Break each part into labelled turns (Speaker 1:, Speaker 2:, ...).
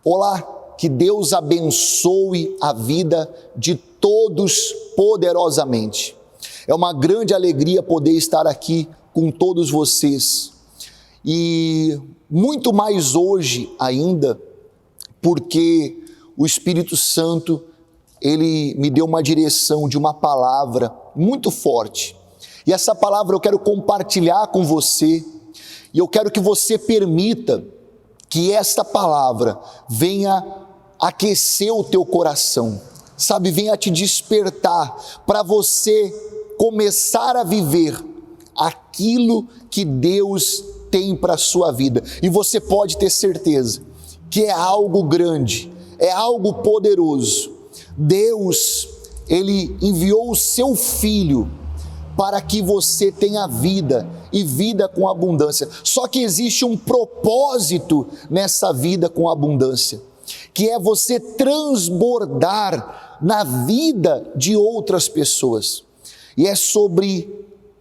Speaker 1: Olá, que Deus abençoe a vida de todos poderosamente. É uma grande alegria poder estar aqui com todos vocês. E muito mais hoje ainda, porque o Espírito Santo, ele me deu uma direção de uma palavra muito forte. E essa palavra eu quero compartilhar com você, e eu quero que você permita que esta palavra venha aquecer o teu coração, sabe, venha te despertar para você começar a viver aquilo que Deus tem para a sua vida. E você pode ter certeza que é algo grande, é algo poderoso. Deus, ele enviou o seu Filho para que você tenha vida e vida com abundância. Só que existe um propósito nessa vida com abundância, que é você transbordar na vida de outras pessoas. E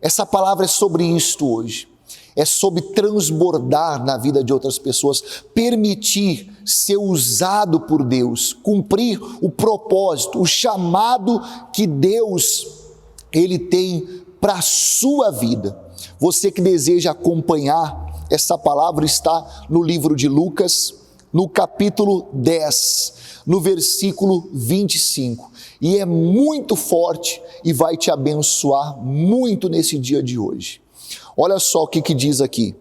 Speaker 1: essa palavra é sobre isto hoje. É sobre transbordar na vida de outras pessoas, permitir ser usado por Deus, cumprir o propósito, o chamado que Deus, ele tem para a sua vida. Você que deseja acompanhar essa palavra, está no livro de Lucas, no capítulo 10, no versículo 25. E é muito forte e vai te abençoar muito nesse dia de hoje. Olha só o que diz aqui.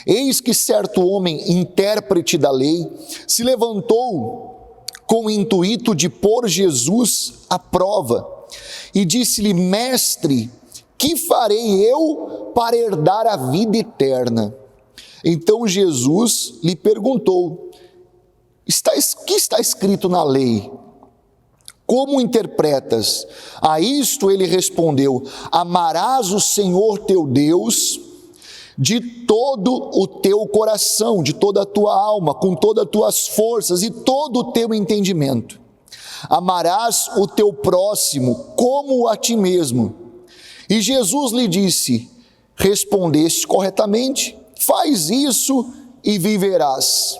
Speaker 1: Eis que certo homem, intérprete da lei, se levantou com o intuito de pôr Jesus à prova e disse-lhe: Mestre, que farei eu para herdar a vida eterna? Então Jesus lhe perguntou: que está escrito na lei? Como interpretas? A isto ele respondeu: amarás o Senhor teu Deus de todo o teu coração, de toda a tua alma, com todas as tuas forças e todo o teu entendimento. Amarás o teu próximo como a ti mesmo. E Jesus lhe disse: respondeste corretamente, faz isso e viverás.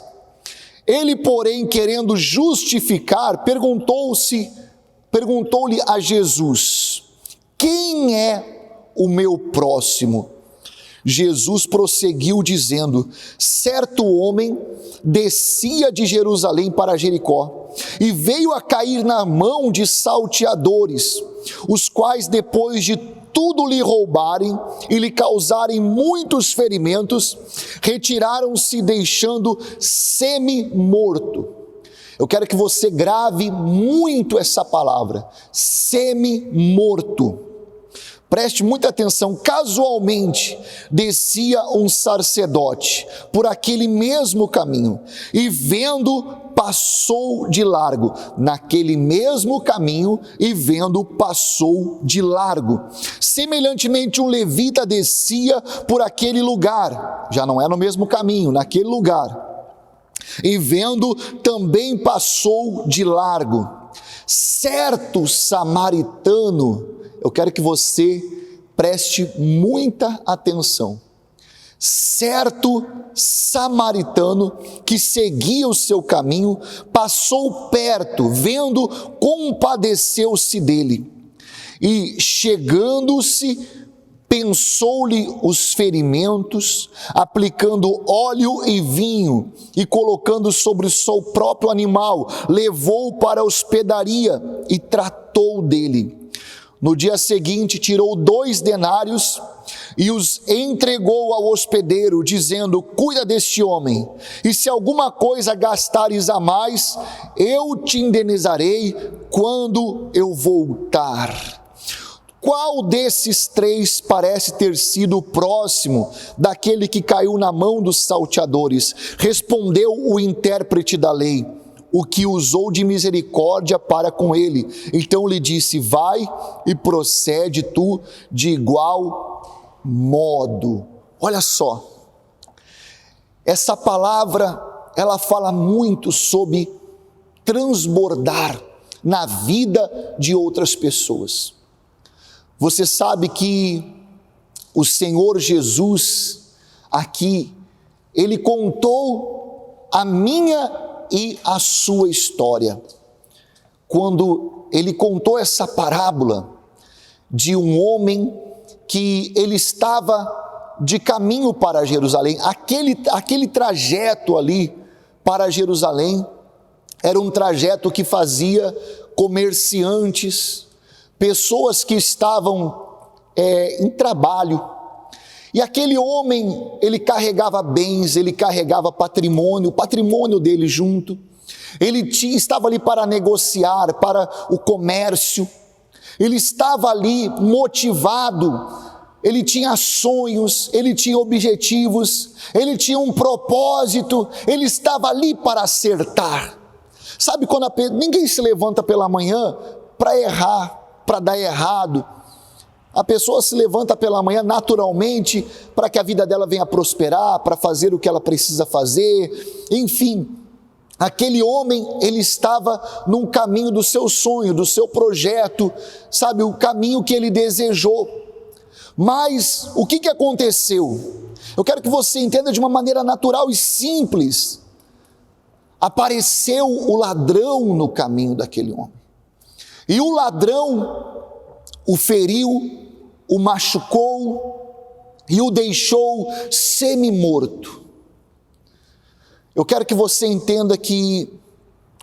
Speaker 1: Ele, porém, querendo justificar, perguntou-lhe a Jesus: quem é o meu próximo? Jesus prosseguiu dizendo: certo homem descia de Jerusalém para Jericó e veio a cair na mão de salteadores, os quais, depois de tudo lhe roubarem e lhe causarem muitos ferimentos, retiraram-se deixando semi-morto. Eu quero que você grave muito essa palavra, semi-morto. Preste muita atenção. Casualmente descia um sacerdote por aquele mesmo caminho e vendo passou de largo. Naquele mesmo caminho e vendo passou de largo. Semelhantemente um levita descia por aquele lugar, já não é no mesmo caminho, naquele lugar, e vendo também passou de largo. Certo samaritano, eu quero que você preste muita atenção. Certo samaritano que seguia o seu caminho, passou perto, vendo, compadeceu-se dele. E chegando-se, pensou-lhe os ferimentos, aplicando óleo e vinho, e colocando sobre o seu próprio animal, levou-o para a hospedaria e tratou dele. No dia seguinte, tirou 2 denários e os entregou ao hospedeiro, dizendo: cuida deste homem, e se alguma coisa gastares a mais, eu te indenizarei quando eu voltar. Qual desses 3 parece ter sido o próximo daquele que caiu na mão dos salteadores? Respondeu o intérprete da lei: o que usou de misericórdia para com ele. Então lhe disse: vai e procede tu de igual modo. Olha só, essa palavra, ela fala muito sobre transbordar na vida de outras pessoas. Você sabe que o Senhor Jesus aqui, ele contou a minha e a sua história. Quando ele contou essa parábola de um homem que ele estava de caminho para Jerusalém, aquele trajeto ali para Jerusalém era um trajeto que fazia comerciantes, pessoas que estavam em trabalho, e aquele homem, ele carregava bens, ele carregava patrimônio, o patrimônio dele junto, ele estava ali para negociar, para o comércio, ele estava ali motivado, ele tinha sonhos, ele tinha objetivos, ele tinha um propósito, ele estava ali para acertar. Sabe quando ninguém se levanta pela manhã para errar, para dar errado. A pessoa se levanta pela manhã naturalmente para que a vida dela venha prosperar, para fazer o que ela precisa fazer, enfim. Aquele homem, ele estava num caminho do seu sonho, do seu projeto, sabe, o caminho que ele desejou. Mas o que aconteceu? Eu quero que você entenda de uma maneira natural e simples. Apareceu o ladrão no caminho daquele homem. E o ladrão o feriu, o machucou e o deixou semi-morto. Eu quero que você entenda que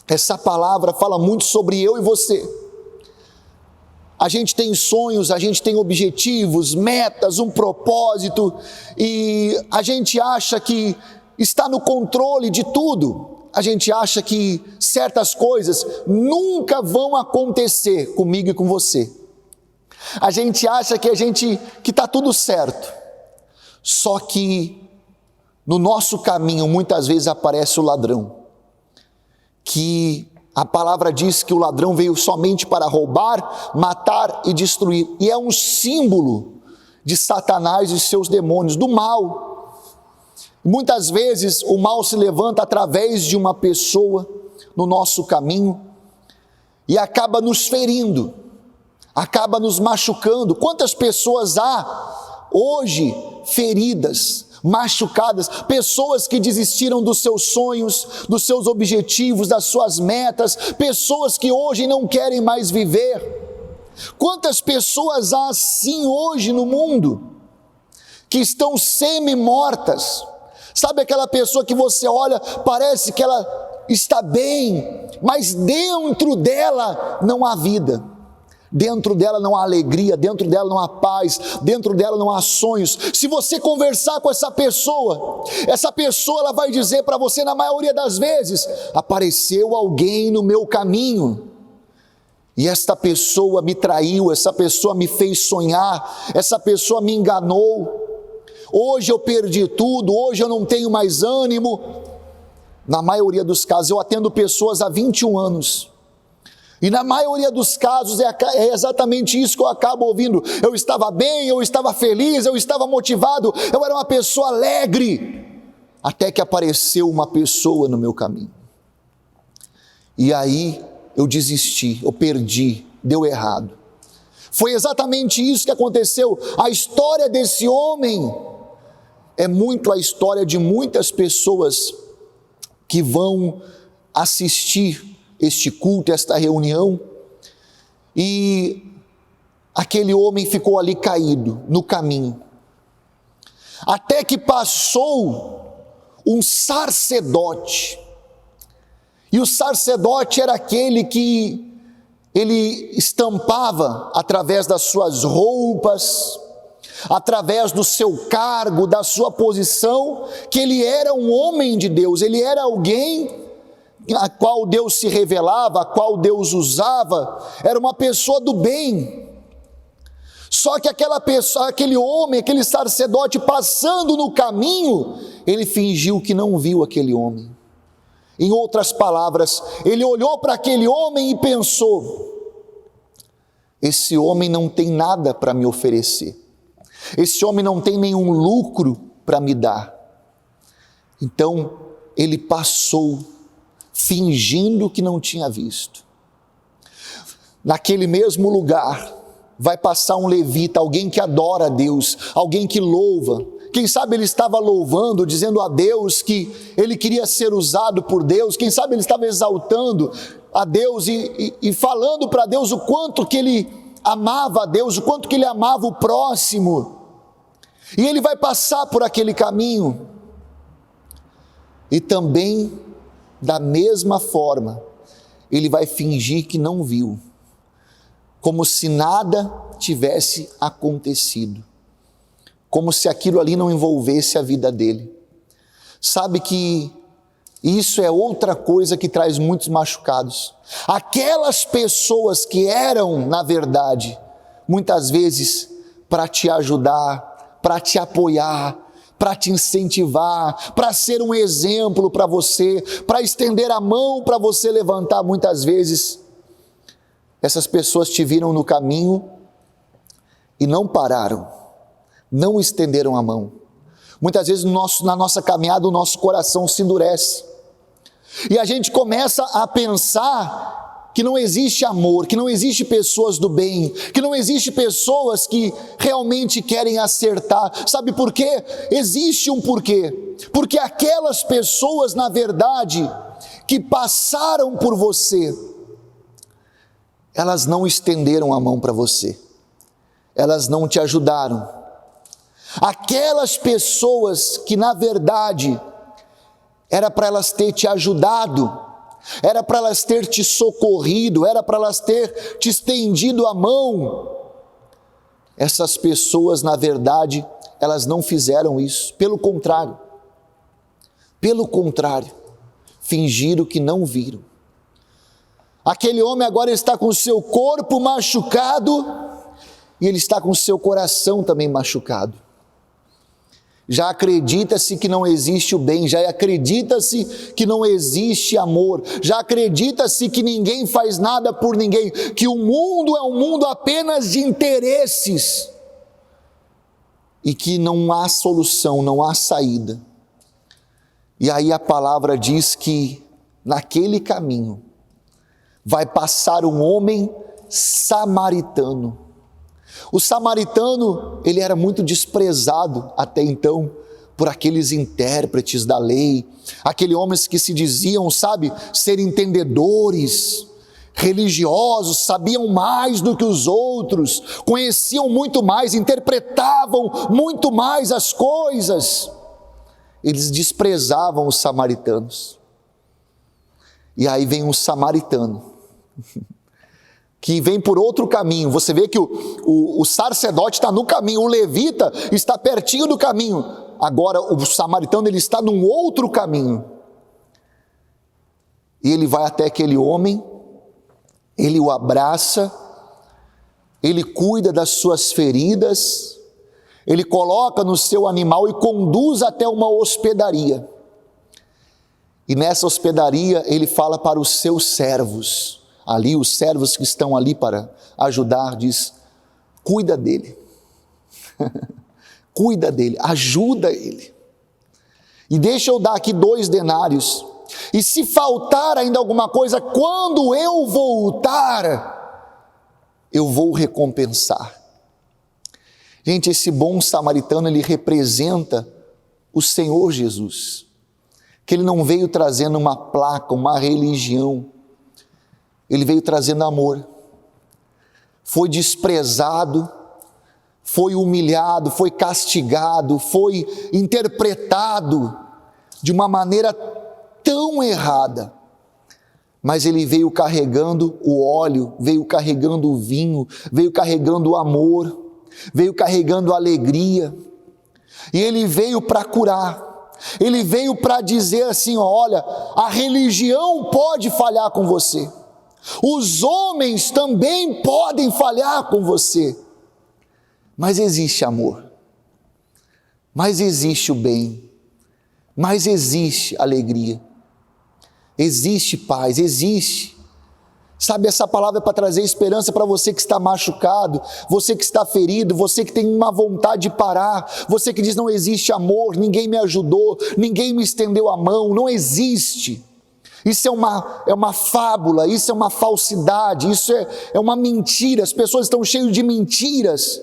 Speaker 1: essa palavra fala muito sobre eu e você. A gente tem sonhos, a gente tem objetivos, metas, um propósito, e a gente acha que está no controle de tudo. A gente acha que certas coisas nunca vão acontecer comigo e com você. A gente acha que está tudo certo. Só que no nosso caminho muitas vezes aparece o ladrão, que a palavra diz que o ladrão veio somente para roubar, matar e destruir, e é um símbolo de Satanás e seus demônios, do mal. Muitas vezes o mal se levanta através de uma pessoa no nosso caminho e acaba nos ferindo, acaba nos machucando. Quantas pessoas há hoje feridas, machucadas, pessoas que desistiram dos seus sonhos, dos seus objetivos, das suas metas, pessoas que hoje não querem mais viver. Quantas pessoas há assim hoje no mundo, que estão semi-mortas? Sabe aquela pessoa que você olha, parece que ela está bem, mas dentro dela não há vida. Dentro dela não há alegria, dentro dela não há paz, dentro dela não há sonhos. Se você conversar com essa pessoa ela vai dizer para você, na maioria das vezes, apareceu alguém no meu caminho, e esta pessoa me traiu, essa pessoa me fez sonhar, essa pessoa me enganou, hoje eu perdi tudo, hoje eu não tenho mais ânimo. Na maioria dos casos, eu atendo pessoas há 21 anos, e na maioria dos casos é exatamente isso que eu acabo ouvindo. Eu estava bem, eu estava feliz, eu estava motivado, eu era uma pessoa alegre, até que apareceu uma pessoa no meu caminho. E aí eu desisti, eu perdi, deu errado. Foi exatamente isso que aconteceu. A história desse homem é muito a história de muitas pessoas que vão assistir este culto, esta reunião, e aquele homem ficou ali caído no caminho, até que passou um sacerdote, e o sacerdote era aquele que ele estampava através das suas roupas, através do seu cargo, da sua posição, que ele era um homem de Deus, ele era alguém a qual Deus se revelava, a qual Deus usava, era uma pessoa do bem. Só que aquela pessoa, aquele homem, aquele sacerdote passando no caminho, ele fingiu que não viu aquele homem. Em outras palavras, ele olhou para aquele homem e pensou: esse homem não tem nada para me oferecer, esse homem não tem nenhum lucro para me dar. Então ele passou, fingindo que não tinha visto. Naquele mesmo lugar vai passar um levita, alguém que adora a Deus, alguém que louva, quem sabe ele estava louvando, dizendo a Deus que ele queria ser usado por Deus, quem sabe ele estava exaltando a Deus e falando para Deus o quanto que ele amava a Deus, o quanto que ele amava o próximo. E ele vai passar por aquele caminho, e também, da mesma forma, ele vai fingir que não viu, como se nada tivesse acontecido, como se aquilo ali não envolvesse a vida dele. Sabe que isso é outra coisa que traz muitos machucados. Aquelas pessoas que eram, na verdade, muitas vezes para te ajudar, para te apoiar, para te incentivar, para ser um exemplo para você, para estender a mão para você levantar, muitas vezes essas pessoas te viram no caminho e não pararam, não estenderam a mão. Muitas vezes na nossa caminhada o nosso coração se endurece e a gente começa a pensar que não existe amor, que não existe pessoas do bem, que não existe pessoas que realmente querem acertar. Sabe por quê? Existe um porquê. Porque aquelas pessoas, na verdade, que passaram por você, elas não estenderam a mão para você, elas não te ajudaram. Aquelas pessoas que, na verdade, era para elas ter te ajudado, era para elas ter te socorrido, era para elas ter te estendido a mão. Essas pessoas, na verdade, elas não fizeram isso. Pelo contrário, fingiram que não viram. Aquele homem agora está com o seu corpo machucado e ele está com o seu coração também machucado. Já acredita-se que não existe o bem, já acredita-se que não existe amor, já acredita-se que ninguém faz nada por ninguém, que o mundo é um mundo apenas de interesses e que não há solução, não há saída. E aí a palavra diz que naquele caminho vai passar um homem samaritano. O samaritano, ele era muito desprezado até então por aqueles intérpretes da lei, aqueles homens que se diziam, ser entendedores, religiosos, sabiam mais do que os outros, conheciam muito mais, interpretavam muito mais as coisas. Eles desprezavam os samaritanos. E aí vem um samaritano que vem por outro caminho. Você vê que o sacerdote está no caminho, o levita está pertinho do caminho. Agora o samaritano, ele está num outro caminho. E ele vai até aquele homem, ele o abraça, ele cuida das suas feridas, ele coloca no seu animal e conduz até uma hospedaria. E nessa hospedaria ele fala para os seus servos, ali os servos que estão ali para ajudar, diz: cuida dele, cuida dele, ajuda ele, e deixa eu dar aqui 2 denários, e se faltar ainda alguma coisa, quando eu voltar, eu vou recompensar. Gente, esse bom samaritano, ele representa o Senhor Jesus, que ele não veio trazendo uma placa, uma religião, ele veio trazendo amor. Foi desprezado, foi humilhado, foi castigado, foi interpretado de uma maneira tão errada, mas ele veio carregando o óleo, veio carregando o vinho, veio carregando o amor, veio carregando a alegria, e ele veio para curar, ele veio para dizer assim: olha, a religião pode falhar com você, os homens também podem falhar com você, mas existe amor, mas existe o bem, mas existe alegria, existe paz, existe. Sabe, essa palavra é para trazer esperança para você que está machucado, você que está ferido, você que tem uma vontade de parar, você que diz: não existe amor, ninguém me ajudou, ninguém me estendeu a mão, não existe. Isso é uma fábula, isso é uma falsidade, isso é uma mentira. As pessoas estão cheias de mentiras.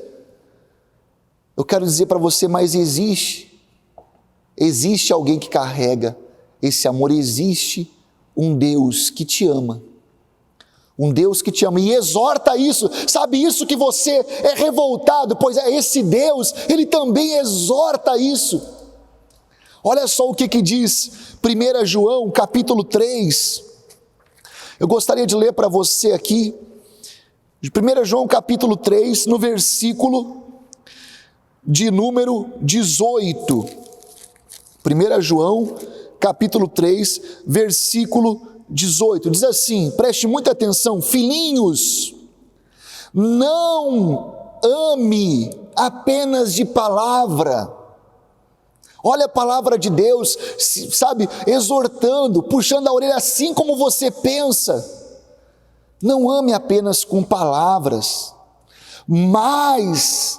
Speaker 1: Eu quero dizer para você, mas existe alguém que carrega esse amor, existe um Deus que te ama. Um Deus que te ama e exorta isso, sabe isso que você é revoltado, pois é esse Deus, Ele também exorta isso. Olha só o que diz 1 João capítulo 3, eu gostaria de ler para você aqui, 1 João capítulo 3, no versículo de número 18, 1 João capítulo 3, versículo 18, diz assim, preste muita atenção: filhinhos, não ame apenas de palavra. Olha a palavra de Deus, sabe, exortando, puxando a orelha, assim como você pensa. Não ame apenas com palavras, mas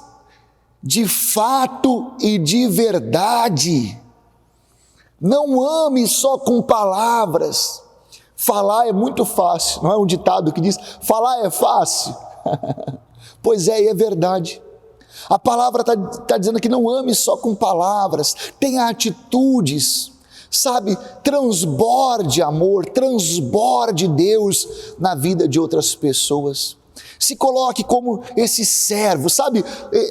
Speaker 1: de fato e de verdade. Não ame só com palavras. Falar é muito fácil, não é um ditado que diz, falar é fácil? Pois é, e é verdade. A palavra está dizendo que não ame só com palavras, tenha atitudes, sabe, transborde amor, transborde Deus na vida de outras pessoas. Se coloque como esse servo, sabe,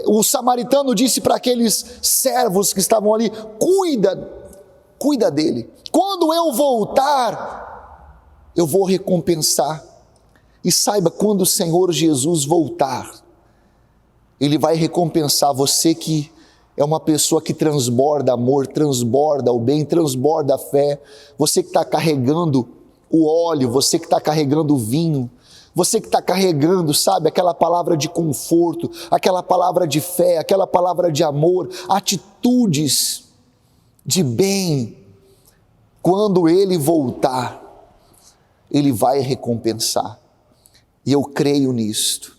Speaker 1: o samaritano disse para aqueles servos que estavam ali, cuida dele, quando eu voltar, eu vou recompensar. E saiba, quando o Senhor Jesus voltar, Ele vai recompensar você que é uma pessoa que transborda amor, transborda o bem, transborda a fé, você que está carregando o óleo, você que está carregando o vinho, você que está carregando, sabe, aquela palavra de conforto, aquela palavra de fé, aquela palavra de amor, atitudes de bem. Quando Ele voltar, Ele vai recompensar, e eu creio nisto.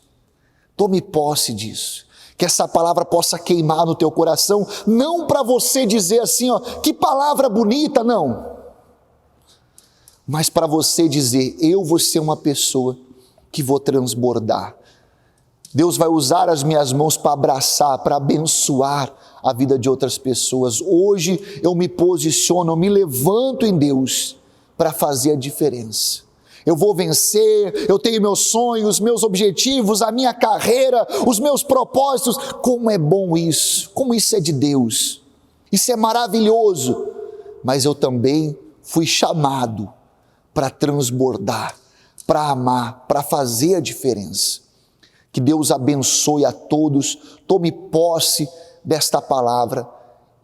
Speaker 1: Tome posse disso, que essa palavra possa queimar no teu coração, não para você dizer assim, ó, que palavra bonita, não, mas para você dizer, eu vou ser uma pessoa que vou transbordar. Deus vai usar as minhas mãos para abraçar, para abençoar a vida de outras pessoas. Hoje eu me posiciono, eu me levanto em Deus para fazer a diferença. Eu vou vencer, eu tenho meus sonhos, meus objetivos, a minha carreira, os meus propósitos. Como é bom isso, como isso é de Deus, isso é maravilhoso, mas eu também fui chamado para transbordar, para amar, para fazer a diferença. Que Deus abençoe a todos, tome posse desta palavra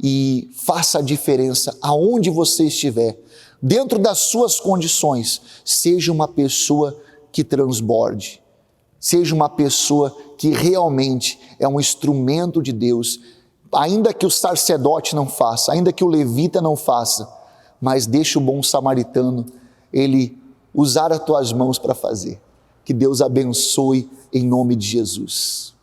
Speaker 1: e faça a diferença aonde você estiver. Dentro das suas condições, seja uma pessoa que transborde, seja uma pessoa que realmente é um instrumento de Deus, ainda que o sacerdote não faça, ainda que o levita não faça, mas deixa o bom samaritano, ele usar as tuas mãos para fazer. Que Deus abençoe em nome de Jesus.